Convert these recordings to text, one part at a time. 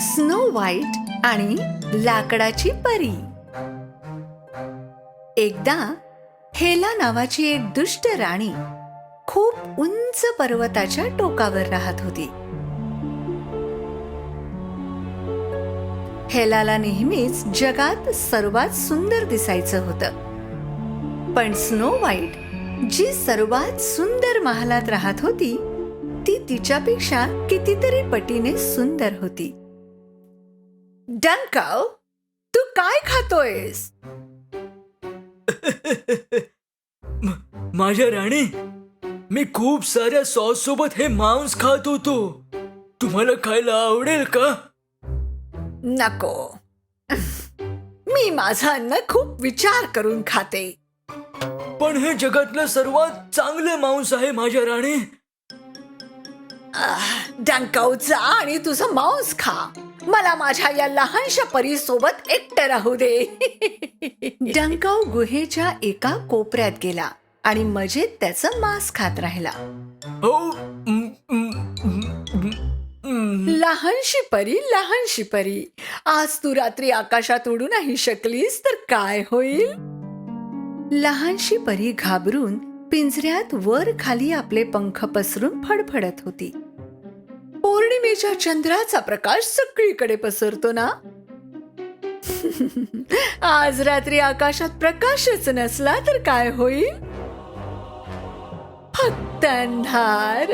Snow white आणि लाकडाची परी. एकदा हेला नावाची एक दुष्ट राणी खूप उंच पर्वताच्या टोकावर राहत होती. हेलाला नेहमीच जगात सर्वात सुंदर दिसायचं होतं. पण स्नो व्हाईट जी सर्वात सुंदर महालात राहत होती ती तिच्यापेक्षा कितीतरी पटीने सुंदर होती. डंकाव, तू काय खातोयस? माझ्या राणी, मी खूप साऱ्या सॉस सोबत हे मांस खात होतो. तुम्हाला खायला आवडेल का? नको, मी माझं अन्न खूप विचार करून खाते. पण हे जगातलं सर्वात चांगलं मांस आहे माझ्या राणी. डंकाव, जा आणि तुझं मांस खा. मला माझ्या या लहानशा परी सोबत एकटं राहू दे. डंकाव गुहेच्या एका कोपऱ्यात गेला आणि मजेत त्याचं मांस खात राहिला. हो. लहानशी परी, आज तू रात्री आकाशात उडू नाही शकलीस तर काय होईल? लहानशी परी घाबरून पिंजऱ्यात वर खाली आपले पंख पसरून फडफडत होती. पौर्णिमेच्या चंद्राचा प्रकाश सगळीकडे पसरतो ना. आज रात्री आकाशात प्रकाशच नसला तर काय होईल? फक्त अंधार.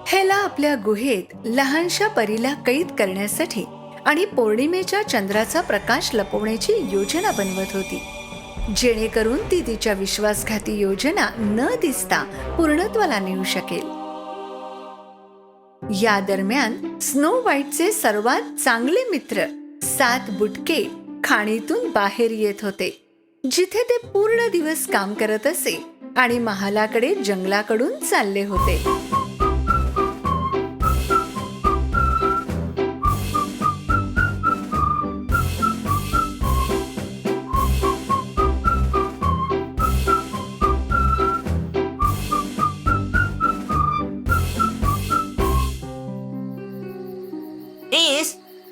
हेला आपल्या गुहेत लहानशा परीला कैद करण्यासाठी आणि पौर्णिमेच्या चंद्राचा प्रकाश लपवण्याची योजना बनवत होती, जेणेकरून ती तिच्या विश्वासघाती योजना न दिसता पूर्णत्वाला नेऊ शकेल. या दरम्यान स्नो व्हाईटचे सर्वात चांगले मित्र 7 बुटके खाणीतून बाहेर येत होते, जिथे ते पूर्ण दिवस काम करत असे आणि महालाकडे जंगलाकडून चालले होते.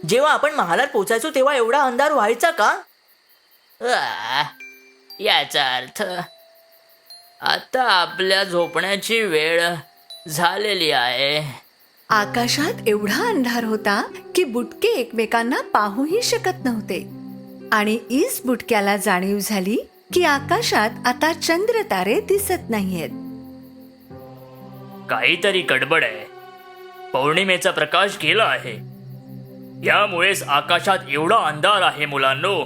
जेव्हा आपण महालात पोचायचो तेव्हा एवढा अंधार व्हायचा का? याचा अर्थ आता आपल्या झोपण्याची वेळ झालेली आहे. आकाशात एवढा अंधार होता की बुटके एकमेकांना पाहूही शकत नव्हते आणि ईस बुटक्याला जाणीव झाली की आकाशात आता चंद्र तारे दिसत नाहीयेत. काहीतरी गडबड आहे. पौर्णिमेचा प्रकाश गेला आहे, यामुळेच आकाशात एवढा अंधार आहे मुलांनो.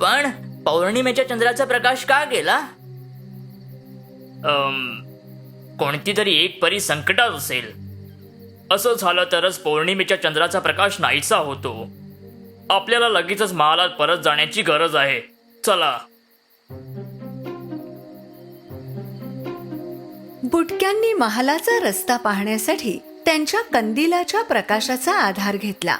पण पौर्णिमेच्या चंद्राचा प्रकाश का गेला? कोणती तरी एक परी संकटात असेल. असं झालं तरच पौर्णिमेच्या चंद्राचा प्रकाश नाहीसा होतो. आपल्याला लगेचच महालात परत जाण्याची गरज आहे. चला. बुटक्यांनी महालाचा रस्ता पाहण्यासाठी त्यांच्या कंदिलाच्या प्रकाशाचा आधार घेतला.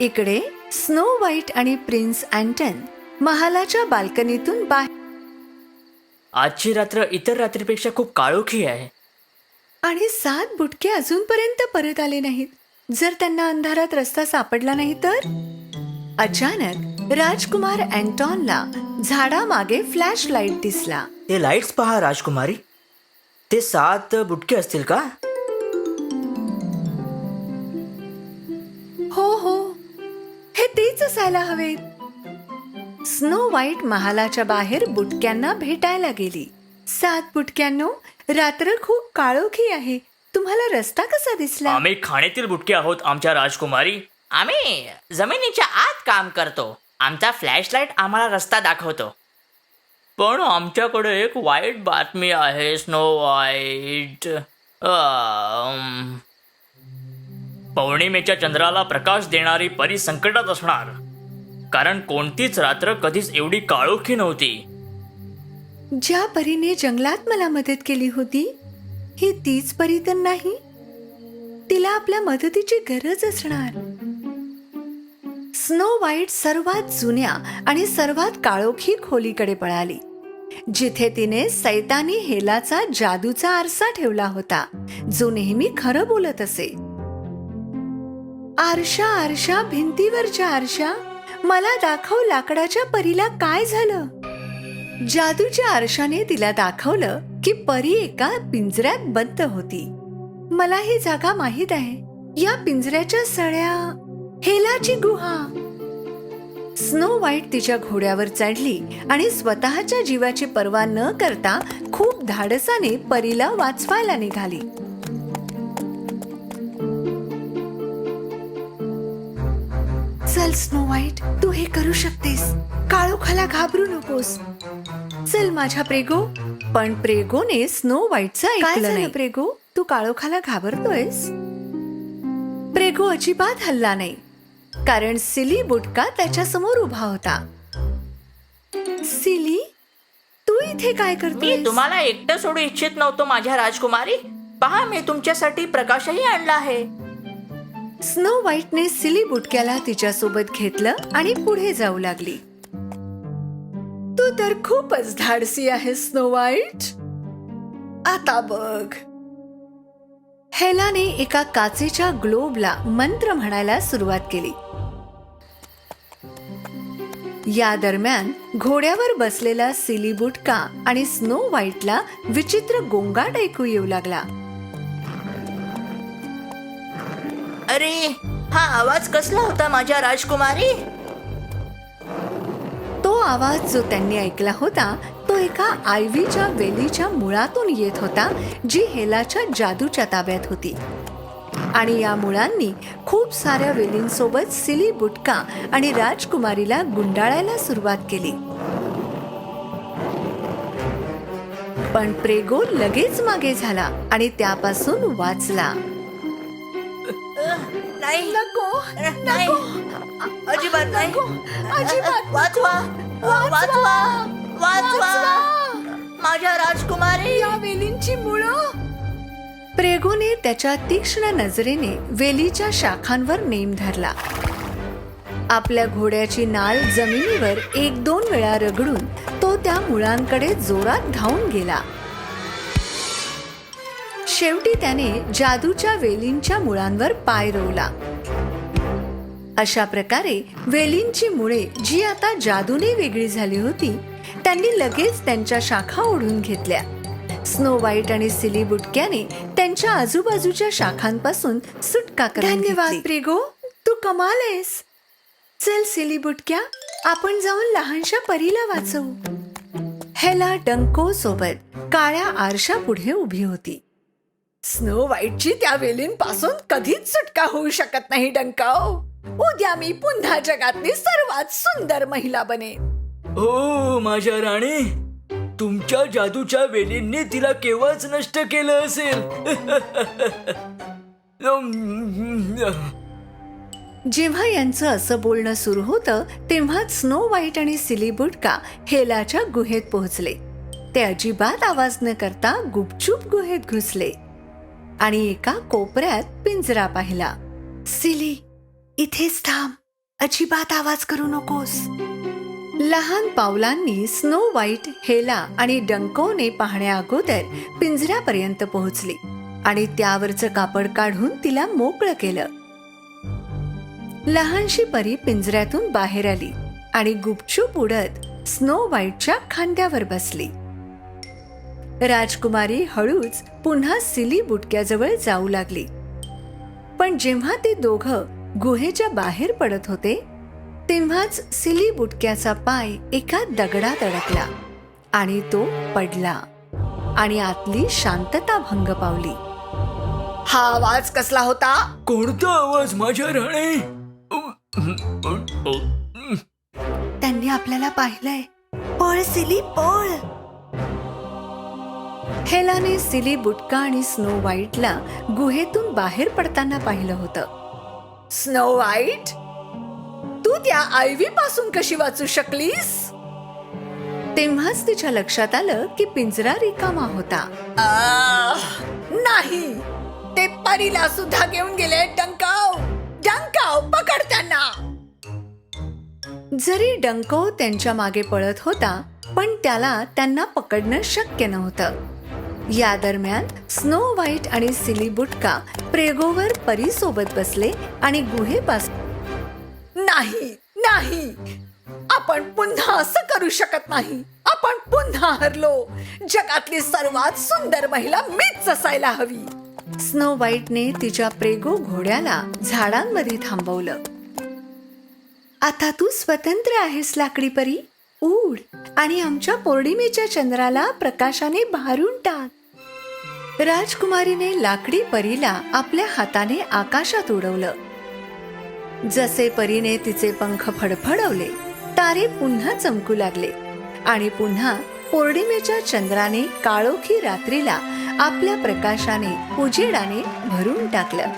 इकडे स्नो व्हाईट आणि प्रिन्स अँटन महालाच्या बाल्कनीतून बाहेर. आजची रात्र इतर रात्रीपेक्षा खूप काळोखी आहे. आणि 7 बुटके अजूनपर्यंत परत आले नाहीत. जर त्यांना अंधारात रस्ता सापडला नाही तर? अचानक राजकुमार अँटॉनला झाडामागे फ्लॅश लाईट दिसला. ते लाईट्स पहा राजकुमारी. ते 7 बुटके असतील का? हो, हे तेच असायला हवेत. स्नो व्हाईट महालाच्या बाहेर बुटक्यांना भेटायला गेली. 7 बुटक्यांनो, रात्र खूप काळोखी आहे. तुम्हाला रस्ता कसा दिसला? आम्ही खाणीतील बुटके आहोत आमच्या राजकुमारी. आम्ही जमिनीच्या आत काम करतो. आमचा फ्लॅशलाईट आम्हाला रस्ता दाखवतो. पण आमच्याकडे एक वाईट बातमी आहे स्नो व्हाईट. पौर्णिमेच्या चंद्राला प्रकाश देणारी परी संकटात असणार, कारण कोणतीच रात्र कधीच एवढी काळोखी नव्हती. ज्या परीने जंगलात मला मदत केली होती, ही तीच परी तर नाही? तिला आपल्या मदतीची गरज असणार. स्नो व्हाईट सर्वात जुन्या आणि सर्वात काळोखी खोलीकडे पळाली. जिथे तिने सैतानी हेलाचा जादूचा आरसा ठेवला होता, जो नेहमी खरं बोलत असे. आरशा आरशा भिंतीवरच्या आरशा, मला दाखव लाकडाच्या परीला काय झालं. जादूच्या आरशाने तिला दाखवलं की परी एका पिंजऱ्यात बंद होती. मला ही जागा माहीत आहे. या पिंजऱ्याच्या सळ्या, हेलाची गुहा. स्नो व्हाईट तिच्या घोड्यावर चढली आणि स्वतःच्या जीवाची पर्वा न करता खूप धाडसाने परीला वाचवायला निघाली. चल स्नो व्हाईट, तू हे करू शकतेस. काळोखाला घाबरू नकोस. चल माझ्या प्रेगो. पण प्रेगोने स्नो व्हाईटचं ऐकलं नाही. प्रेगो, तू काळोखाला घाबरतोयस? प्रेगो अजिबात हलला नाही, कारण सिली बुटका त्याच्या समोर उभा होता. सिली, तू इथे काय मी करतोय? तुम्हाला एकटं सोडू इच्छित नव्हतो माझ्या राजकुमारी. पहा, मी तुमच्यासाठी प्रकाशही आणला आहे. स्नो व्हाईटने सिली बुटक्याला तिच्यासोबत घेतलं आणि पुढे जाऊ लागली. तू तर खूपच धाडसी आहेस स्नो व्हाईट. आता बघ. हेलाने एका काचेच्या ग्लोबला मंत्र म्हणायला सुरुवात केली. या दरम्यान घोड्यावर बसलेला सिली बुटका आणि स्नो व्हाईटला विचित्र गोंगाट ऐकू येऊ लागला. अरे, हा आवाज कसला होता माझ्या राजकुमारी? तो आवाज जो त्यांनी ऐकला होता तो एका आयव्हीच्या वेलीच्या मुळातून येत होता, जी हेलाच्या जादूच्या ताब्यात होती. आणि या मुळांनी खूप साऱ्या वेलींसोबत सिली बुटका आणि राजकुमारीला गुंडाळायला सुरुवात केली. पण प्रेगो लगेच मागे झाला आणि त्यापासून वाचला. नाही, नको, नाही, अजिबात नाही. वाचवा, वाचवा, वाचवा माझ्या राजकुमारी. या वेलींची मुळं. प्रेगोने त्याच्या तीक्ष्ण नजरेने वेलीच्या शाखांवर नेम धरला. आपल्या घोड्याची नाळ जमिनीवर 1-2 वेळा रगडून तो त्या मुळांकडे जोरात धावून गेला. शेवटी त्याने जादूच्या वेलींच्या मुळांवर पाय रोवला. अशा प्रकारे वेलींची मुळे, जी आता जादूने वेगळी झाली होती, त्यांनी लगेच त्यांच्या शाखा ओढून घेतल्या. स्नो व्हाईट आणि सिली बुटक्याने त्यांच्या आजूबाजूच्या शाखांपासून सुटका करून घेतली. धन्यवाद प्रेगो, तू कमाल आहेस. चल सिली बुटक्या, आपण जाऊन लहानशा परीला वाचवू. हेला डंको सोबत काळ्या आरशा पुढे उभी होती. स्नो व्हाईटची त्या वेलींपासून कधीच सुटका होऊ शकत नाही डंकाओ. उद्या मी पुन्हा जगातली सर्वात सुंदर महिला बनेन. हो माझ्या राणी, तुमच्या जादूच्या वेलींनी तिला केव्हाच नष्ट केलं असेल. जेव्हा यांचं असं बोलणं सुरू होतं तेव्हाच स्नो व्हाईट आणि सिली बुटका हेलाच्या गुहेत पोहोचले. ते अजिबात आवाज न करता गुपचूप गुहेत घुसले आणि एका कोपऱ्यात पिंजरा पाहिला. सिली, इथेच थांब, अजिबात आवाज करू नकोस. लहान पावलांनी स्नो व्हाईट, हेला आणि डंकोने पाहण्या अगोदर पिंजऱ्यापर्यंत पोहोचली आणि त्यावरचं कापड काढून तिला मोकळं केलं. लहानशी परी पिंजऱ्यातून बाहेर आली आणि गुपचूप उडत स्नो व्हाईटच्या खांद्यावर बसली. राजकुमारी हळूच पुन्हा सिली बुटक्याजवळ जाऊ लागली. पण जेव्हा ते दोघं गुहेच्या बाहेर पडत होते तेव्हाच सिली बुटक्याचा पाय एका दगडात अडकला आणि तो पडला आणि आतली शांतता भंग पावली. हा आवाज कसला होता? कोणता आवाज माझ्या राणी? त्यांनी आपल्याला पाहिलंय. पळ सिली, पळ. हेलाने सिली बुटका आणि स्नो व्हाईटला गुहेतून बाहेर पडताना पाहिलं होतं. स्नो व्हाईट, तू त्या आयव्ही पासून कशी वाचू शकलीस? तेव्हाच तिच्या लक्षात आलं की पिंजरा रिकामा होता. नाही, ते परीला सुद्धा घेऊन गेले. डंकाव, डंकाव, पकड त्यांना. जरी डंको त्यांच्या मागे पळत होता पण त्याला त्यांना पकडणं शक्य नव्हतं. या दरम्यान स्नो व्हाईट आणि सिली बुटका प्रेगोवर परीसोबत बसले आणि गुहेपासून नाही नाही, आपण पुन्हा असं करू शकत नाही. आपण पुन्हा हरलो. जगातली सर्वात सुंदर महिला मीच असायला हवी. स्नो व्हाईटने तिच्या प्रेगो घोड्याला झाडांमध्ये थांबवलं. आता तू स्वतंत्र आहेस लाकडी परी. उड आणि आमच्या पौर्णिमेच्या चंद्राला प्रकाशाने भारून टाक. राजकुमारीने लाकडी परीला आपल्या हाताने आकाशात उडवलं. जसे परीने तिचे पंख फडफडवले, तारे पुन्हा चमकू लागले आणि पुन्हा पौर्णिमेच्या चंद्राने काळोखी रात्रीला आपल्या प्रकाशाने उजेडाने भरून टाकलं.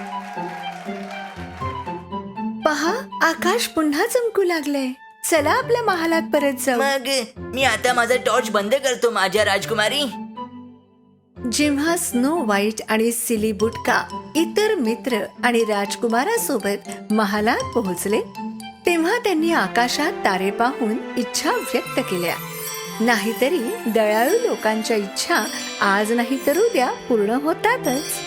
पहा, आकाश पुन्हा चमकू लागलंय. चला आपल्या महालात परत जाऊ. मग मी आता माझा टॉर्च बंद करतो माझ्या राजकुमारी. जेव्हा स्नो व्हाईट आणि सिली बुटका इतर मित्र आणि राजकुमारासोबत महालात पोहोचले, तेव्हा त्यांनी आकाशात तारे पाहून इच्छा व्यक्त केल्या. नाहीतरी दयाळू लोकांच्या इच्छा आज नाही तर उद्या पूर्ण होतातच.